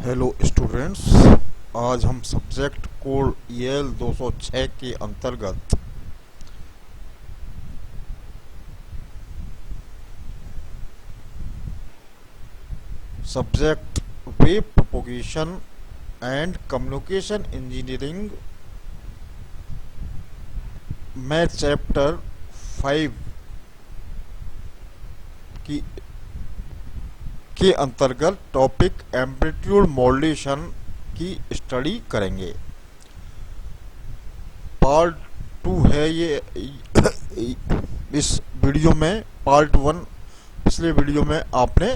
Hello students, आज हम subject code EL 206 के अंतर्गत subject wave propagation and communication engineering में चैप्टर 5 की के अंतर्गत टॉपिक एम्पलीट्यूड मॉड्यूलेशन की स्टडी करेंगे। पार्ट 2 है ये। इस वीडियो में पार्ट 1 पिछले वीडियो में आपने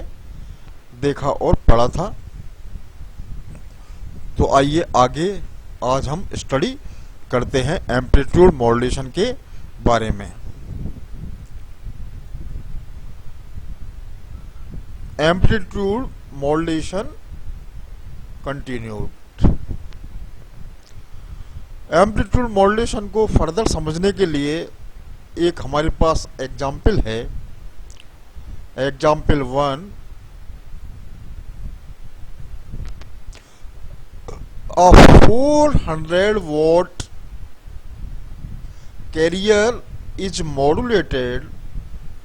देखा और पढ़ा था। तो आइए आगे आज हम स्टडी करते हैं एम्पलीट्यूड मॉड्यूलेशन के बारे में। Amplitude modulation continued. Amplitude modulation को फर्दर समझने के लिए एक हमारे पास एग्जाम्पल है। Example 1, a 400 watt carrier is modulated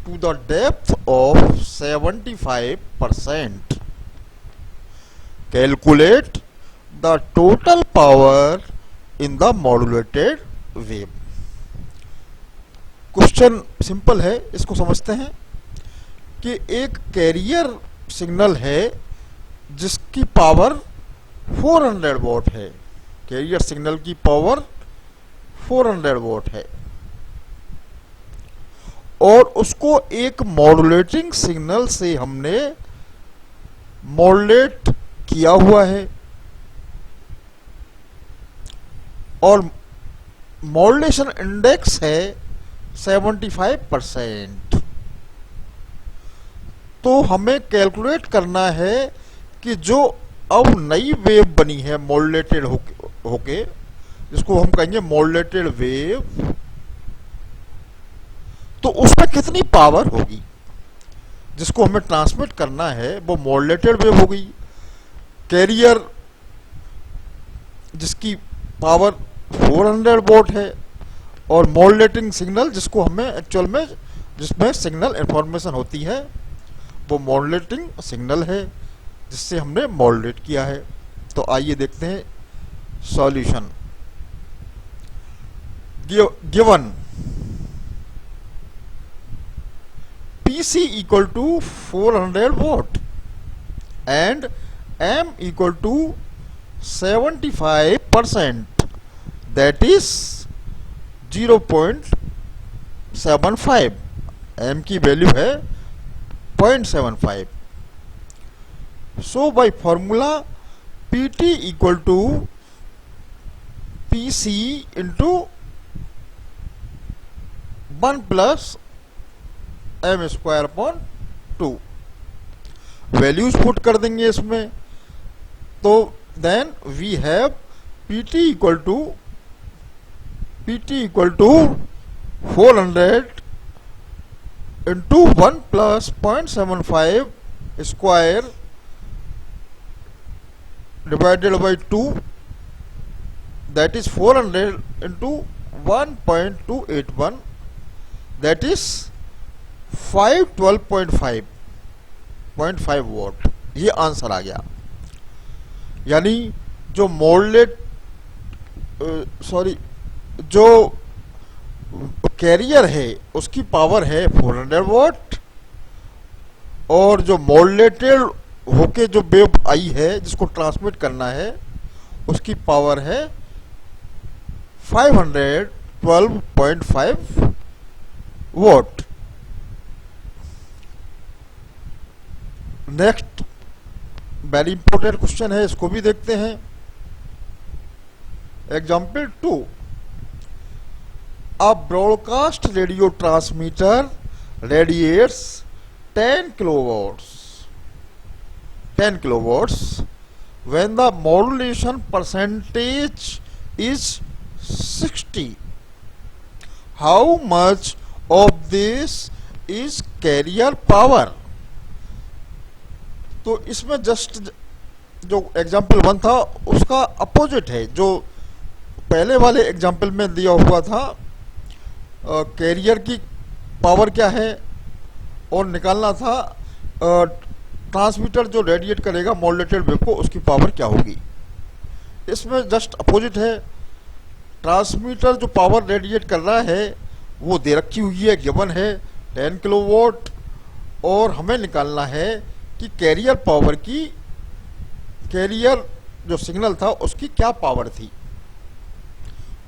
to the depth of 75%. Calculate the total power in the modulated wave. Question simple है, इसको समझते हैं कि एक कैरियर सिग्नल है जिसकी पावर 400 वॉट है। कैरियर सिग्नल की पावर 400 वॉट है और उसको एक मॉड्यूलेटिंग सिग्नल से हमने मॉड्यूलेट किया हुआ है और मॉड्यूलेशन इंडेक्स है 75%। तो हमें कैलकुलेट करना है कि जो अब नई वेव बनी है मॉड्यूलेटेड होके, जिसको हम कहेंगे मॉड्यूलेटेड वेव, तो उसमें कितनी पावर होगी। जिसको हमें ट्रांसमिट करना है वो मॉड्यूलेटेड वेव होगी। कैरियर जिसकी पावर 400 वॉट है और मॉड्यूलेटिंग सिग्नल जिसको हमें एक्चुअल में जिसमें सिग्नल इंफॉर्मेशन होती है वो मॉड्यूलेटिंग सिग्नल है जिससे हमने मॉड्यूलेट किया है। तो आइए देखते हैं solution. Given PC equal to 400 watt and M equal to 75%, that is 0.75। M की वैल्यू है 0.75। So by formula PT equal to PC into 1 plus m square upon 2 values put कर देंगे इसमें। तो then we have PT equal to 400 into 1 plus 0.75 square divided by 2, that is 400 into 1.281, that is 512.5 watt. ये answer आ गया। यानी जो जो कैरियर है उसकी पावर है 400 वॉट और जो मॉड्यूलेटेड होके जो वेव आई है जिसको ट्रांसमिट करना है उसकी पावर है 512.5 watt. Next very important question है, इसको भी देखते हैं। Example 2, a broadcast radio transmitter radiates 10 kilowatts when the modulation percentage is 60। How much of this is carrier power. तो इसमें जस्ट जो एग्जाम्पल 1 था उसका अपोजिट है। जो पहले वाले एग्जाम्पल में दिया हुआ था कैरियर की पावर क्या है और निकालना था ट्रांसमीटर जो रेडिएट करेगा मॉड्यूलेटेड वेव को उसकी पावर क्या होगी। इसमें जस्ट अपोजिट है। ट्रांसमीटर जो पावर रेडिएट कर रहा है वो दे रखी हुई है, गिवन है 10 किलोवाट, और हमें निकालना है कि कैरियर पावर की, कैरियर जो सिग्नल था उसकी क्या पावर थी।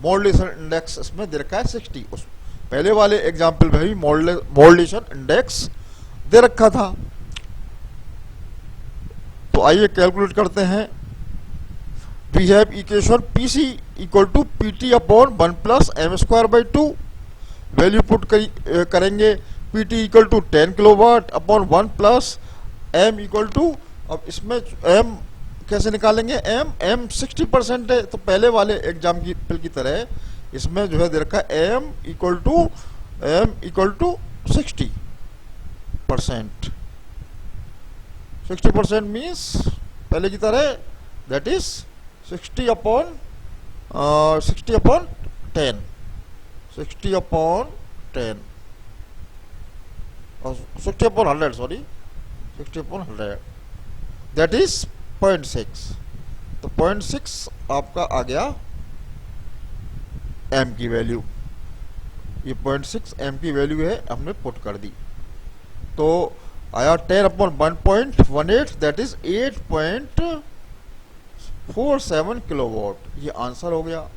मॉड्यूलेशन इंडेक्स इसमें दे रखा है 60। उस पहले वाले एग्जाम्पल में भी मॉड्यूलेशन इंडेक्स दे रखा था। तो आइए कैलकुलेट करते हैं। We have equation PC equal to PT upon 1 plus M square by 2। Value put करेंगे। PT equal to 10 kilowatt upon 1 plus M equal to, अब इसमें एम कैसे निकालेंगे, एम 60% है, तो पहले वाले एग्जाम्पल की तरह इसमें जो है दे रखा है एम इक्वल टू 60%। 60% मीन्स पहले की तरह दैट इज 60 अपॉन 10, 60 अपॉन 10 और 60 upon 100, sorry 60 upon 100 that is 0.6। तो 0.6 आपका आ गया एम की वैल्यू। ये 0.6 एम की वैल्यू है, हमने पुट कर दी तो आया 10 अपॉन 1.18 दैट इज 8.47 किलोवाट। ये आंसर हो गया,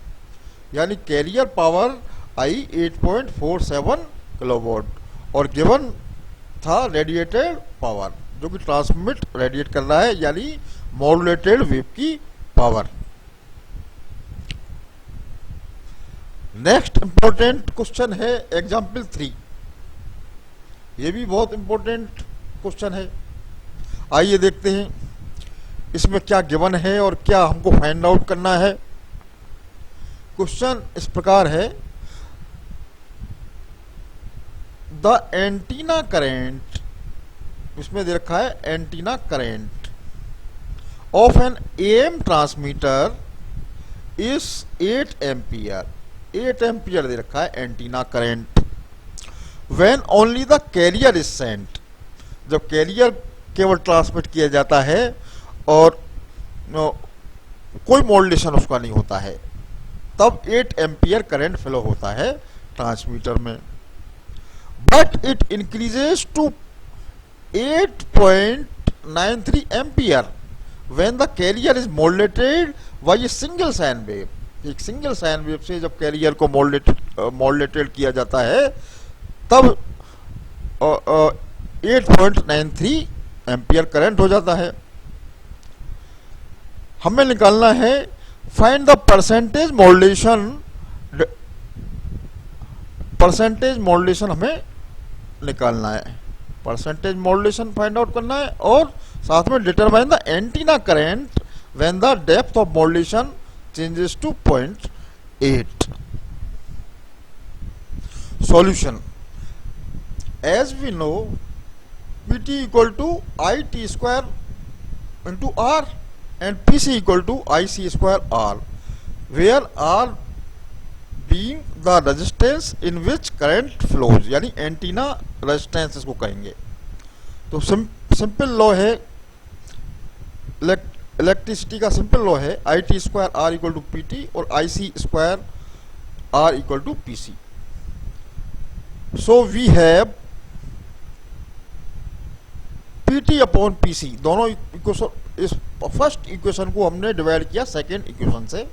यानी कैरियर पावर आई 8.47 किलोवाट और गिवन था रेडिएटेड पावर जो कि ट्रांसमिट रेडिएट कर रहा है, यानी मॉड्यूलेटेड वेव की पावर। नेक्स्ट इंपॉर्टेंट क्वेश्चन है एग्जाम्पल 3। ये भी बहुत इंपॉर्टेंट क्वेश्चन है। आइए देखते हैं इसमें क्या गिवन है और क्या हमको फाइंड आउट करना है। क्वेश्चन इस प्रकार है, द एंटीना करेंट, इसमें दे रखा है antenna current of an AM transmitter is 8 ampere. 8 ampere दे रखा है antenna current. When only the carrier is sent, जब कैरियर केवल ट्रांसमिट किया जाता है और कोई मॉड्यूलेशन उसका नहीं होता है, तब 8 एम्पियर करंट फ्लो होता है ट्रांसमीटर में। But it increases to 8.93 ampere when the carrier is modulated by a single sine wave. एक सिंगल साइन वेव से जब कैरियर को मॉड्यूलेटेड किया जाता है तब 8.93 एम्पियर करंट हो जाता है। हमें निकालना है फाइंड द परसेंटेज मॉड्यूलेशन हमें निकालना है, परसेंटेज मॉड्यूलेशन फाइंड आउट करना है और साथ में determine the antenna current when the depth of modulation changes to 0.8। Solution, as we know Pt equal to IT square into R and PC equal to IC square R, where R being the resistance in which current flows, यानी antenna resistance इसको कहेंगे। तो simple law है, electricity का simple law है IT square R equal to PT और IC square R equal to PC। So we have PT upon PC, दोनों equation, इस फर्स्ट इक्वेशन को हमने डिवाइड किया सेकेंड इक्वेशन से,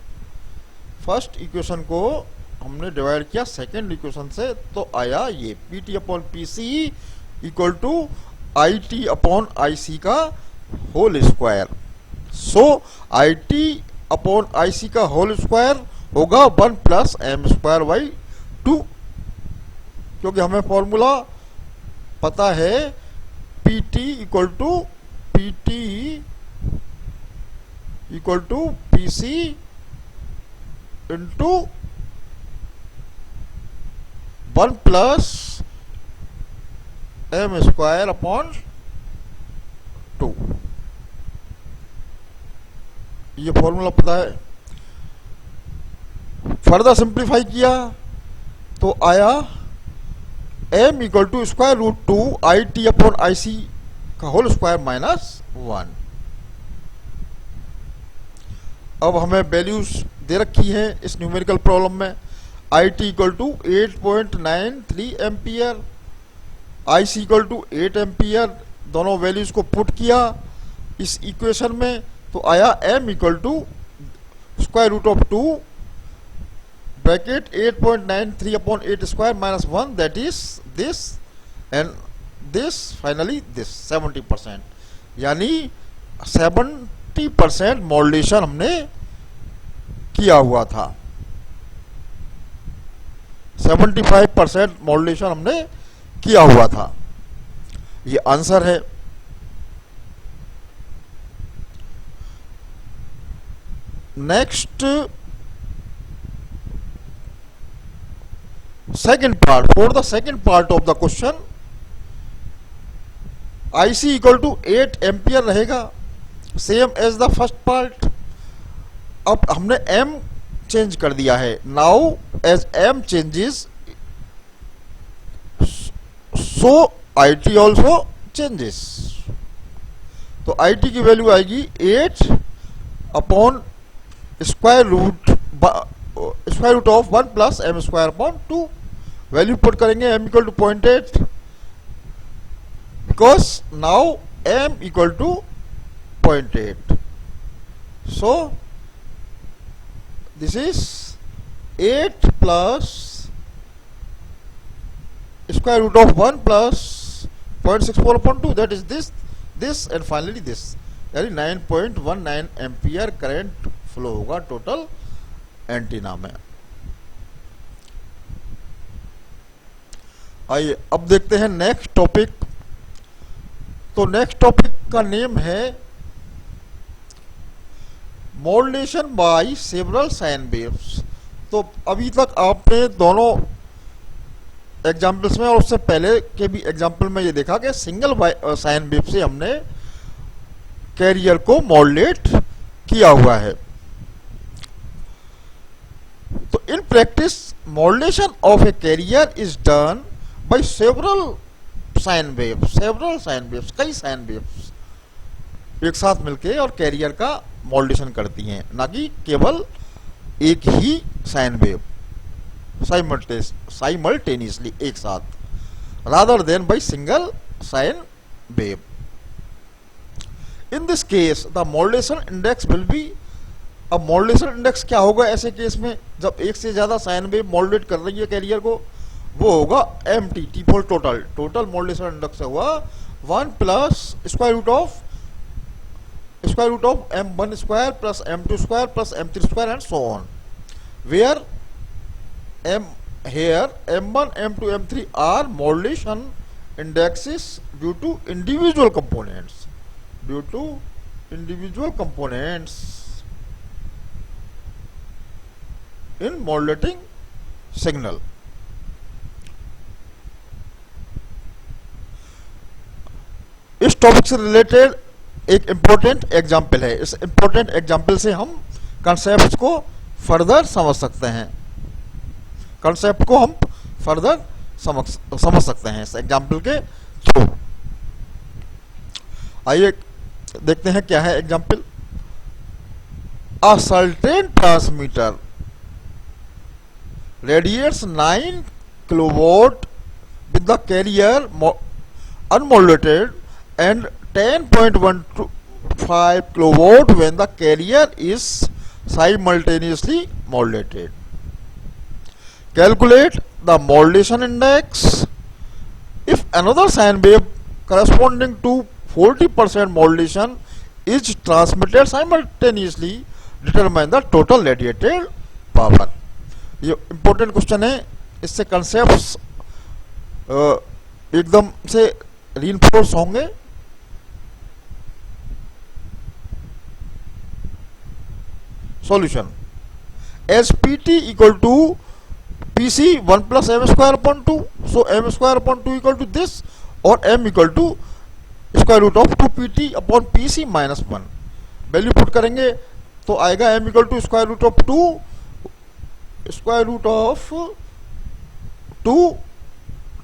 फर्स्ट इक्वेशन को हमने डिवाइड किया सेकेंड इक्वेशन से, तो आया ये PT upon PC equal to IT upon IC का whole square. So IT upon IC का होल स्क्वायर होगा 1 प्लस एम स्क्वायर बाई 2, क्योंकि हमें फॉर्मूला पता है PT equal to PC into 1 plus M square upon 2। ये फॉर्मूला पता है। फर्दर सिंप्लीफाई किया तो आया m equal to square root 2 I T upon I C का होल स्क्वायर माइनस 1। अब हमें वैल्यूज दे रखी है इस न्यूमेरिकल प्रॉब्लम में। I T equal to 8.93 ampere, I C equal to 8 ampere, दोनों वैल्यूज को पुट किया इस इक्वेशन में तो आया m equal to square root of 2 bracket 8.93 upon 8 square minus 1 that is this and this finally this 70%, यानी 70% modulation हमने किया हुआ था। 75% मॉड्यूलेशन हमने किया हुआ था। ये आंसर है। Next second part, for the second part of the question IC equal to 8 ampere रहेगा same as the first part. अब हमने M चेंज कर दिया है। Now as M changes so IT also changes. तो IT की value आएगी 8 upon square root of 1 plus m square upon 2। Value put करेंगे m equal to 0.8 because now m equal to 0.8। So this is 8 plus square root of 1 plus 0.64 upon 2 that is this and finally this, यानी 9.19 ampere current flow होगा total antenna में। आइए अब देखते हैं next topic. तो next topic का name है modulation bye several sine waves. तो अभी तक आपने दोनों एग्जाम्पल्स में और उससे पहले के भी एग्जाम्पल में ये देखा कि सिंगल साइन वेव से हमने कैरियर को मॉड्यूलेट किया हुआ है। तो in practice modulation of a carrier is done by several sine waves, कई साइन वेव्स एक साथ मिलके और कैरियर का मॉड्यूलेशन करती हैं, ना कि केवल एक ही साइन वेव साइमल्टेनियसली एक साथ, rather than by single sine wave. In this case the modulation index will be. अब मॉड्यूलेशन इंडेक्स क्या होगा ऐसे केस में जब एक से ज्यादा साइन वेव मॉड्यूलेट कर रही है कैरियर को? वो होगा T for total modulation index हुआ 1 plus square root of m1 square plus m2 square plus m3 square and so on, where m1 m2 m3 are modulation indexes due to individual components in modulating signal। इस topic से related एक important example है। इस important example से हम concept को further समझ सकते हैं, समझ सकते हैं इस एग्जाम्पल के थ्रू। आइए देखते हैं क्या है example. A certain transmitter radiates 9 kilowatt with the carrier unmodulated and 10.15 kilowatt when the carrier is simultaneously modulated. Calculate the modulation index if another sine wave corresponding to 40% modulation is transmitted simultaneously. Determine the total radiated power. ये important question है, इससे concepts एकदम से reinforce होंगे। Solution S P T equal to P C 1 plus M square upon 2, so M square upon 2 equal to this और M equal to square root of 2 P T upon P C minus 1। Value put करेंगे तो आएगा m equal to square root of 2 square root of 2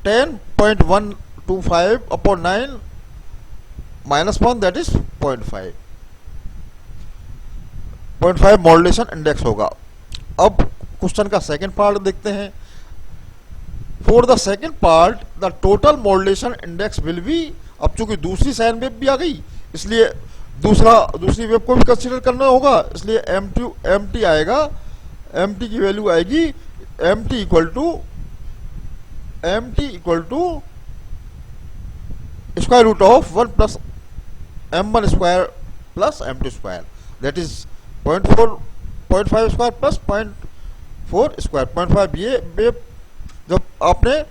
10.125 upon 9 -1 that is 0.5 modulation index होगा। अब question का second part देखते हैं। For the second part the total modulation index will be, अब चूंकि दूसरी साइन वेव भी आ गई इसलिए दूसरी वेव को भी कंसीडर करना होगा, इसलिए एम टी आएगा, एम टी की वैल्यू आएगी M T equal to square root of 1 plus m1 square plus m2 square that is 0.5 square plus 0.4 square. 0.5 ये वेव जब आपने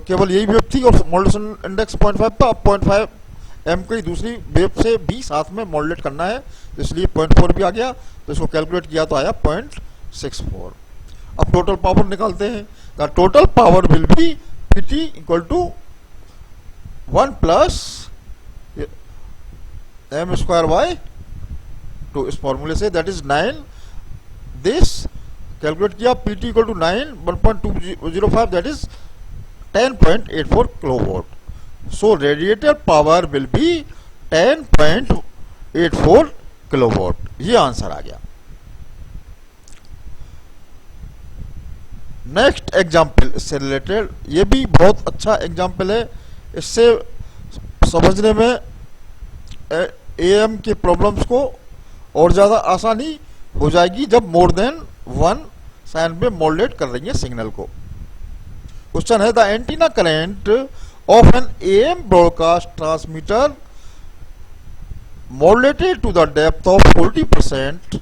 केवल यही वेव थी और मॉड्यूलेशन इंडेक्स 0.5 था, अब 0.5 m की दूसरी वेव से भी साथ में मॉड्यूलेट करना है, तो इसलिए 0.4 भी आ गया, तो इसको कैलकुलेट किया तो आया 0.64। अब टोटल पावर निकालते हैं। The total power will be Pt equal to 1 plus m square by 2, इस फॉर्मूले से दैट इज 9, दिस कैलकुलेट किया Pt equal to 9 1.205 that is 10.84 kilowatt. So radiator power will be 10.84 kilowatt, ये आंसर आ गया। Next example इससे related, ये भी बहुत अच्छा एग्जाम्पल है, इससे समझने में एएम के प्रॉब्लम्स को और ज़्यादा आसानी हो जाएगी जब more than 1 sine wave modulate कर रही है सिग्नल को। क्वेश्चन है the antenna current of an AM broadcast transmitter modulated to the depth of 40%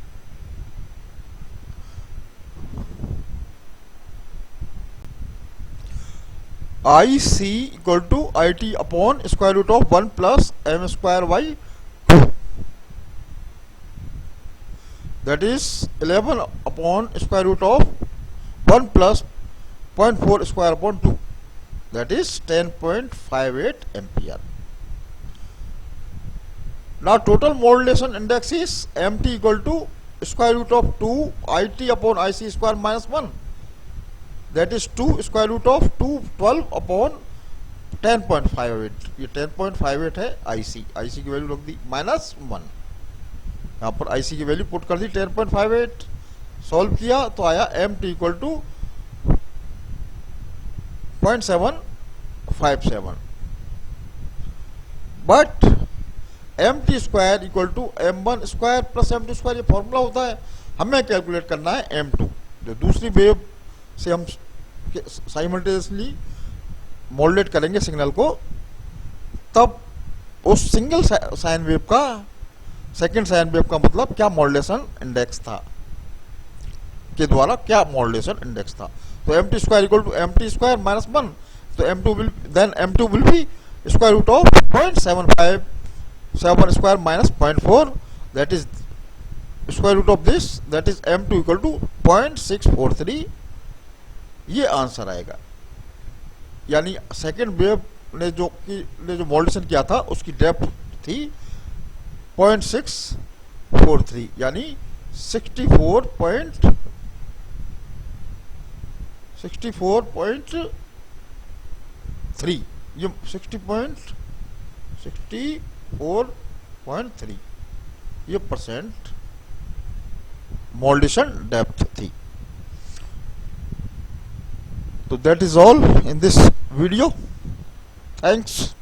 IC equal to IT upon square root of 1 plus m square by 2, that is 11 upon square root of 1 plus 0.4 square upon 2, that is 10.58 ampere. Now total modulation index is MT equal to square root of 2 IT upon IC square minus 1, that is 2 square root of 212 upon 10.58, ये 10.58 है IC की value रख दी minus 1, यहाँ पर IC की value put कर दी 10.58, solve किया तो आया MT equal to 0.757, but MT square equal to M1 square plus M2 square, ये फॉर्मूला होता है, हमें कैलकुलेट करना है M2, जो दूसरी वेव से हम साइमल्टेनियसली मॉड्यूलेट करेंगे सिग्नल को, तब उस सिंगल साइन वेव का सेकंड साइन वेव का मतलब क्या मॉड्यूलेशन इंडेक्स था, के द्वारा क्या मॉड्यूलेशन इंडेक्स था। तो MT square equal to MT square minus 1, तो M2 will be square root of 0.757 square minus 0.4, that is square root of this, that is M2 equal to 0.643, ये आंसर आएगा। यानी सेकेंड वेव ने जो modulation किया था उसकी डेप्थ थी 0.643, यानी 64.3, ये 64.3 ये परसेंट मॉड्यूलेशन डेप्थ थी। So that is all in this video. Thanks.